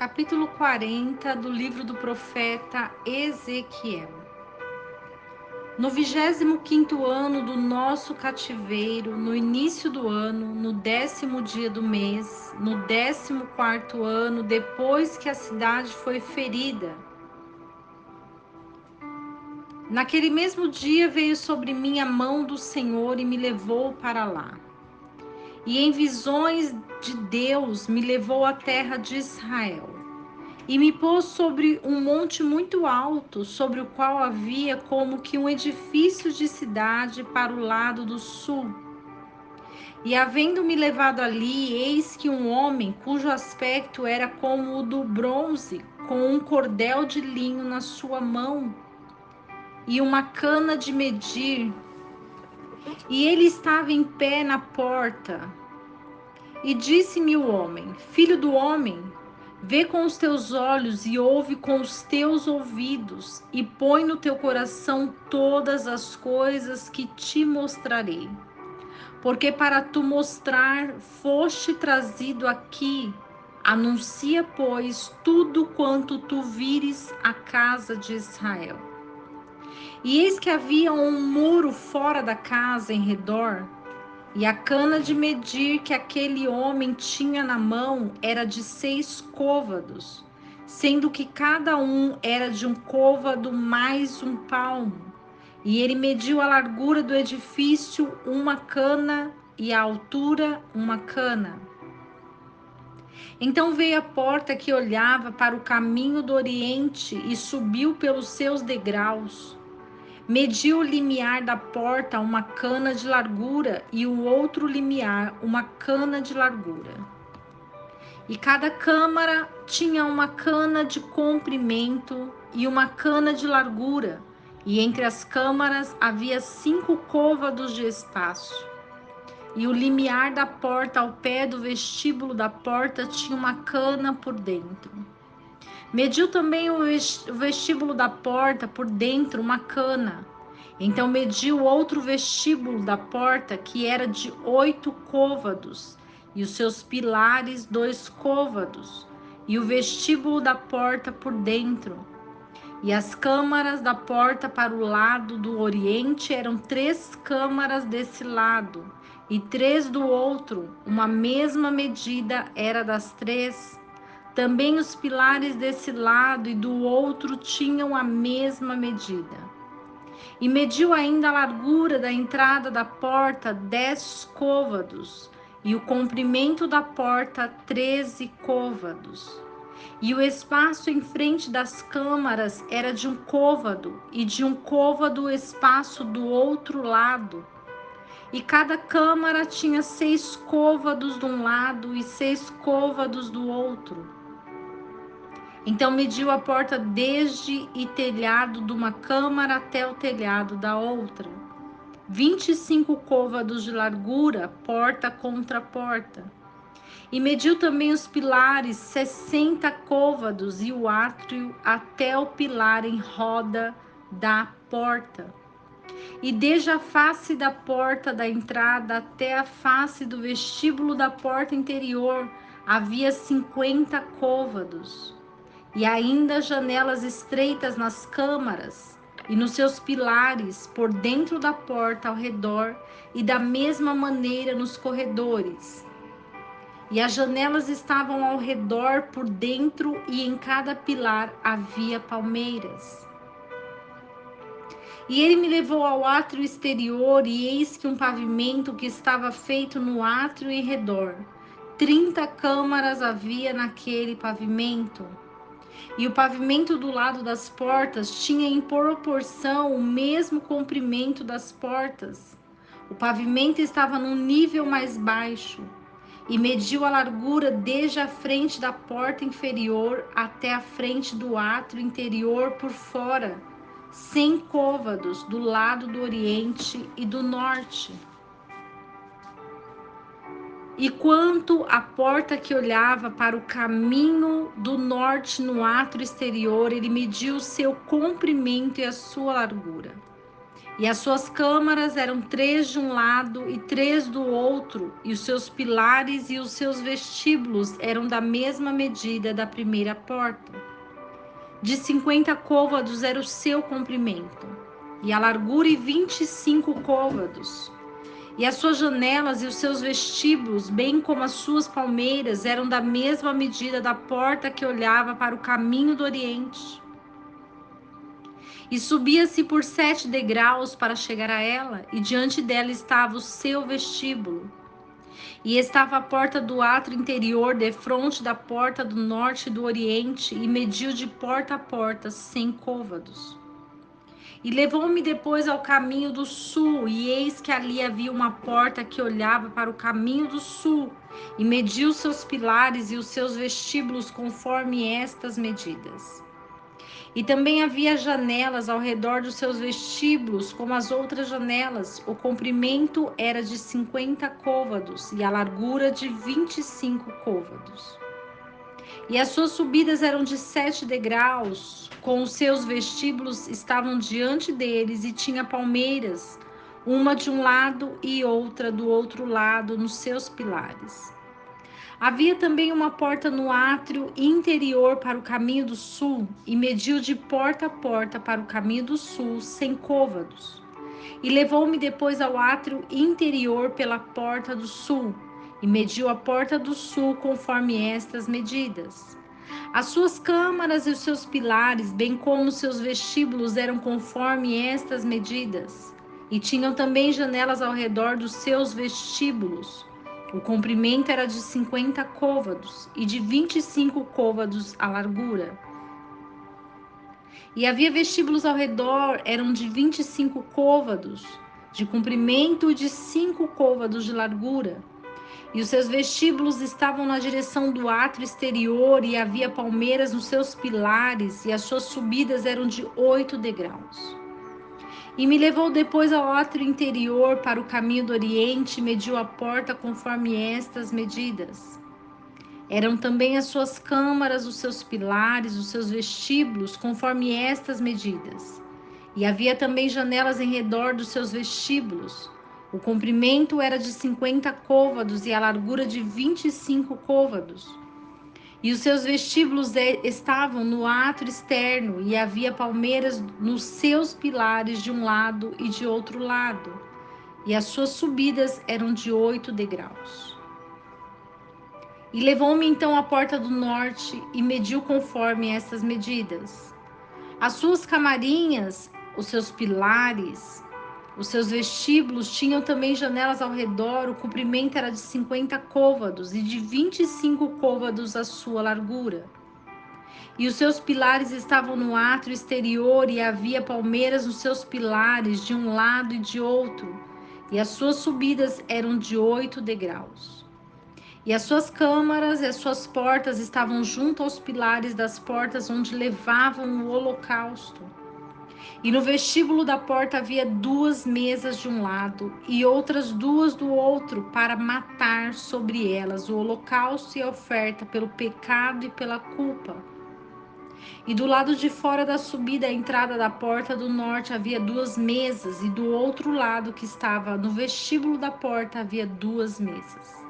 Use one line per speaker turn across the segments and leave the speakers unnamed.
capítulo 40 do livro do profeta Ezequiel. No 25º ano do nosso cativeiro, no início do ano, no 10º dia do mês, no 14º ano, depois que a cidade foi ferida, naquele mesmo dia veio sobre mim a mão do Senhor e me levou para lá. E em visões de Deus me levou à terra de Israel. E me pôs sobre um monte muito alto, sobre o qual havia como que um edifício de cidade para o lado do sul. E havendo-me levado ali, eis que um homem, cujo aspecto era como o do bronze, com um cordel de linho na sua mão e uma cana de medir, e ele estava em pé na porta. E disse-me o homem: Filho do homem, vê com os teus olhos e ouve com os teus ouvidos, e põe no teu coração todas as coisas que te mostrarei. Porque para tu mostrar foste trazido aqui. Anuncia, pois, tudo quanto tu vires à casa de Israel. E eis que havia um muro fora da casa em redor, e a cana de medir que aquele homem tinha na mão era de 6 côvados, sendo que cada um era de um côvado mais um palmo. E ele mediu a largura do edifício uma cana e a altura uma cana. Então veio a porta que olhava para o caminho do oriente e subiu pelos seus degraus. Mediu o limiar da porta uma cana de largura e o outro limiar uma cana de largura. E cada câmara tinha uma cana de comprimento e uma cana de largura, e entre as câmaras havia 5 côvados de espaço. E o limiar da porta ao pé do vestíbulo da porta tinha uma cana por dentro. Mediu também o vestíbulo da porta por dentro uma cana. Então mediu outro vestíbulo da porta, que era de 8 côvados, e os seus pilares 2 côvados, e o vestíbulo da porta por dentro. E as câmaras da porta para o lado do oriente eram 3 câmaras desse lado, e 3 do outro, uma mesma medida era das 3. Também os pilares desse lado e do outro tinham a mesma medida. E mediu ainda a largura da entrada da porta 10 côvados, e o comprimento da porta 13 côvados. E o espaço em frente das câmaras era de um côvado, e de um côvado o espaço do outro lado. E cada câmara tinha 6 côvados de um lado e 6 côvados do outro. Então mediu a porta desde o telhado de uma câmara até o telhado da outra. 25 côvados de largura, porta contra porta. E mediu também os pilares, 60 côvados, e o átrio até o pilar em roda da porta. E desde a face da porta da entrada até a face do vestíbulo da porta interior havia 50 côvados. E ainda janelas estreitas nas câmaras e nos seus pilares por dentro da porta ao redor, e da mesma maneira nos corredores. E as janelas estavam ao redor por dentro, e em cada pilar havia palmeiras. E ele me levou ao átrio exterior, e eis que um pavimento que estava feito no átrio em redor. 30 câmaras havia naquele pavimento. E o pavimento do lado das portas tinha em proporção o mesmo comprimento das portas. O pavimento estava num nível mais baixo, e mediu a largura desde a frente da porta inferior até a frente do átrio interior por fora, 100 côvados do lado do oriente e do norte. E quanto à porta que olhava para o caminho do norte no átrio exterior, ele mediu o seu comprimento e a sua largura. E as suas câmaras eram 3 de um lado e 3 do outro, e os seus pilares e os seus vestíbulos eram da mesma medida da primeira porta. De 50 côvados era o seu comprimento, e a largura e 25 côvados. E as suas janelas e os seus vestíbulos, bem como as suas palmeiras, eram da mesma medida da porta que olhava para o caminho do Oriente. E subia-se por 7 degraus para chegar a ela, e diante dela estava o seu vestíbulo. E estava a porta do átrio interior defronte da porta do norte e do oriente, e mediu de porta a porta 100 côvados. E levou-me depois ao caminho do sul, e eis que ali havia uma porta que olhava para o caminho do sul, e mediu os seus pilares e os seus vestíbulos conforme estas medidas. E também havia janelas ao redor dos seus vestíbulos, como as outras janelas. O comprimento era de 50 côvados e a largura de 25 côvados. E as suas subidas eram de 7 degraus, com os seus vestíbulos estavam diante deles, e tinha palmeiras, uma de um lado e outra do outro lado, nos seus pilares. Havia também uma porta no átrio interior para o caminho do sul, e mediu de porta a porta para o caminho do sul 100 côvados. E levou-me depois ao átrio interior pela porta do sul, e mediu a porta do sul conforme estas medidas. As suas câmaras e os seus pilares, bem como os seus vestíbulos, eram conforme estas medidas. E tinham também janelas ao redor dos seus vestíbulos. O comprimento era de 50 côvados e de 25 côvados a largura. E havia vestíbulos ao redor, eram de 25 côvados de comprimento e de 5 côvados de largura. E os seus vestíbulos estavam na direção do átrio exterior, e havia palmeiras nos seus pilares, e as suas subidas eram de 8 degraus. E me levou depois ao átrio interior para o caminho do oriente, e mediu a porta conforme estas medidas. Eram também as suas câmaras, os seus pilares, os seus vestíbulos, conforme estas medidas. E havia também janelas em redor dos seus vestíbulos. O comprimento era de 50 côvados e a largura de 25 côvados. E os seus vestíbulos estavam no átrio externo, e havia palmeiras nos seus pilares de um lado e de outro lado. E as suas subidas eram de 8 degraus. E levou-me então à porta do norte, e mediu conforme estas medidas. As suas camarinhas, os seus pilares, os seus vestíbulos tinham também janelas ao redor. O comprimento era de 50 côvados e de 25 côvados a sua largura. E os seus pilares estavam no átrio exterior, e havia palmeiras nos seus pilares de um lado e de outro. E as suas subidas eram de 8 degraus. E as suas câmaras e as suas portas estavam junto aos pilares das portas onde levavam o holocausto. E no vestíbulo da porta havia 2 mesas de um lado e outras 2 do outro, para matar sobre elas o holocausto e a oferta pelo pecado e pela culpa. E do lado de fora da subida, à entrada da porta do norte, havia 2 mesas, e do outro lado, que estava no vestíbulo da porta, havia 2 mesas.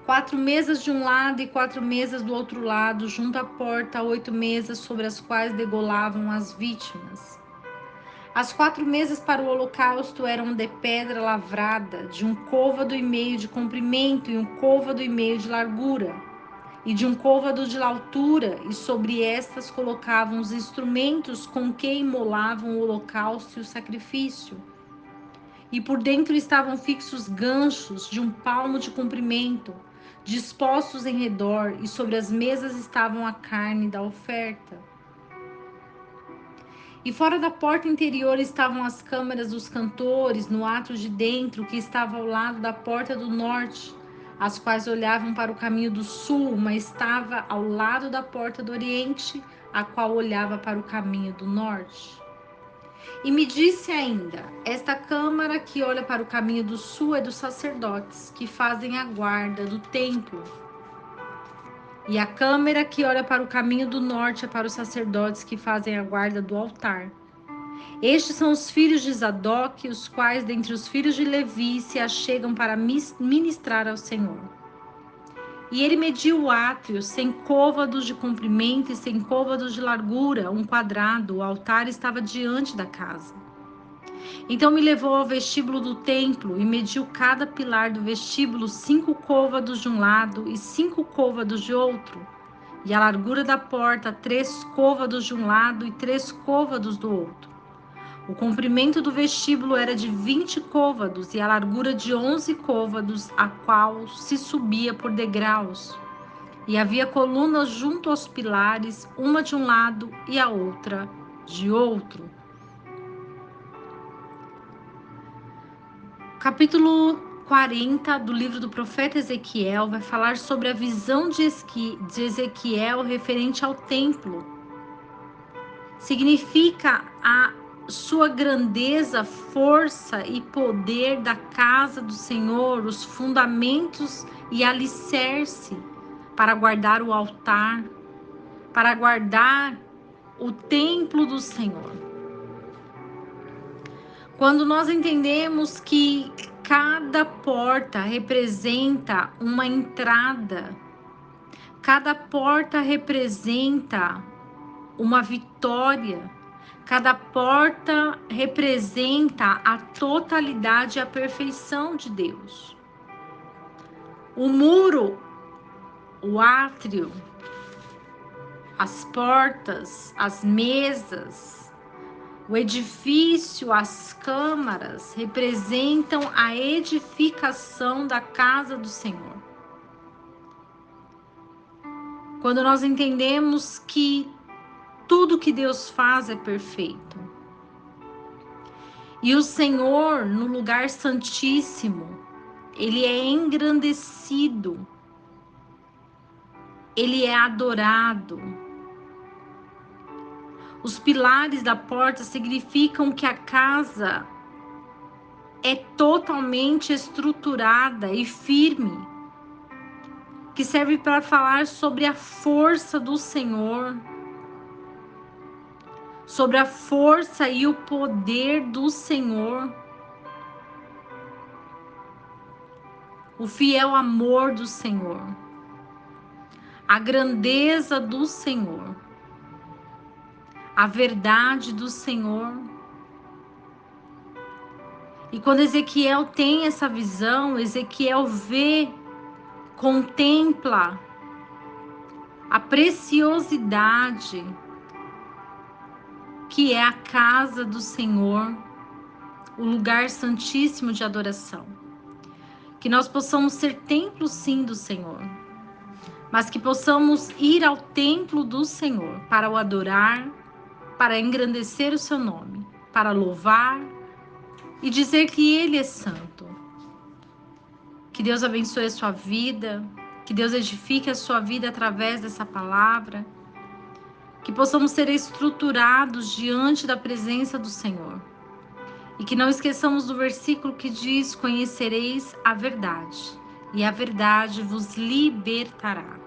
4 mesas de um lado e 4 mesas do outro lado, junto à porta, 8 mesas sobre as quais degolavam as vítimas. As 4 mesas para o holocausto eram de pedra lavrada, de 1 côvado e meio de comprimento e 1 côvado e meio de largura, e de 1 côvado de altura, e sobre estas colocavam os instrumentos com que imolavam o holocausto e o sacrifício. E por dentro estavam fixos ganchos de 1 palmo de comprimento, dispostos em redor, e sobre as mesas estavam a carne da oferta. E fora da porta interior estavam as câmaras dos cantores, no átrio de dentro, que estava ao lado da porta do norte, as quais olhavam para o caminho do sul, mas estava ao lado da porta do oriente, a qual olhava para o caminho do norte. E me disse ainda: esta câmara que olha para o caminho do sul é dos sacerdotes, que fazem a guarda do templo. E a câmara que olha para o caminho do norte é para os sacerdotes que fazem a guarda do altar. Estes são os filhos de Zadok, os quais dentre os filhos de Levi se achegam para ministrar ao Senhor. E ele mediu o átrio, 100 côvados de comprimento e 100 côvados de largura, um quadrado. O altar estava diante da casa. Então me levou ao vestíbulo do templo e mediu cada pilar do vestíbulo 5 côvados de um lado e 5 côvados de outro. E a largura da porta 3 côvados de um lado e 3 côvados do outro. O comprimento do vestíbulo era de 20 côvados e a largura de 11 côvados, a qual se subia por degraus. E havia colunas junto aos pilares, uma de um lado e a outra de outro. Capítulo 40 do livro do profeta Ezequiel vai falar sobre a visão de Ezequiel referente ao templo. Significa a sua grandeza, força e poder da casa do Senhor, os fundamentos e alicerce para guardar o altar, para guardar o templo do Senhor. Quando nós entendemos que cada porta representa uma entrada, cada porta representa uma vitória, cada porta representa a totalidade e a perfeição de Deus. O muro, o átrio, as portas, as mesas, o edifício, as câmaras representam a edificação da casa do Senhor. Quando nós entendemos que tudo que Deus faz é perfeito. E o Senhor, no lugar santíssimo, Ele é engrandecido. Ele é adorado. Os pilares da porta significam que a casa é totalmente estruturada e firme, que serve para falar sobre a força do Senhor, sobre a força e o poder do Senhor, o fiel amor do Senhor, a grandeza do Senhor, a verdade do Senhor. E quando Ezequiel tem essa visão, Ezequiel vê, contempla a preciosidade que é a casa do Senhor, o lugar santíssimo de adoração. Que nós possamos ser templo sim do Senhor, mas que possamos ir ao templo do Senhor para o adorar, para engrandecer o seu nome, para louvar e dizer que Ele é santo. Que Deus abençoe a sua vida, que Deus edifique a sua vida através dessa palavra, que possamos ser estruturados diante da presença do Senhor. E que não esqueçamos do versículo que diz: conhecereis a verdade, e a verdade vos libertará.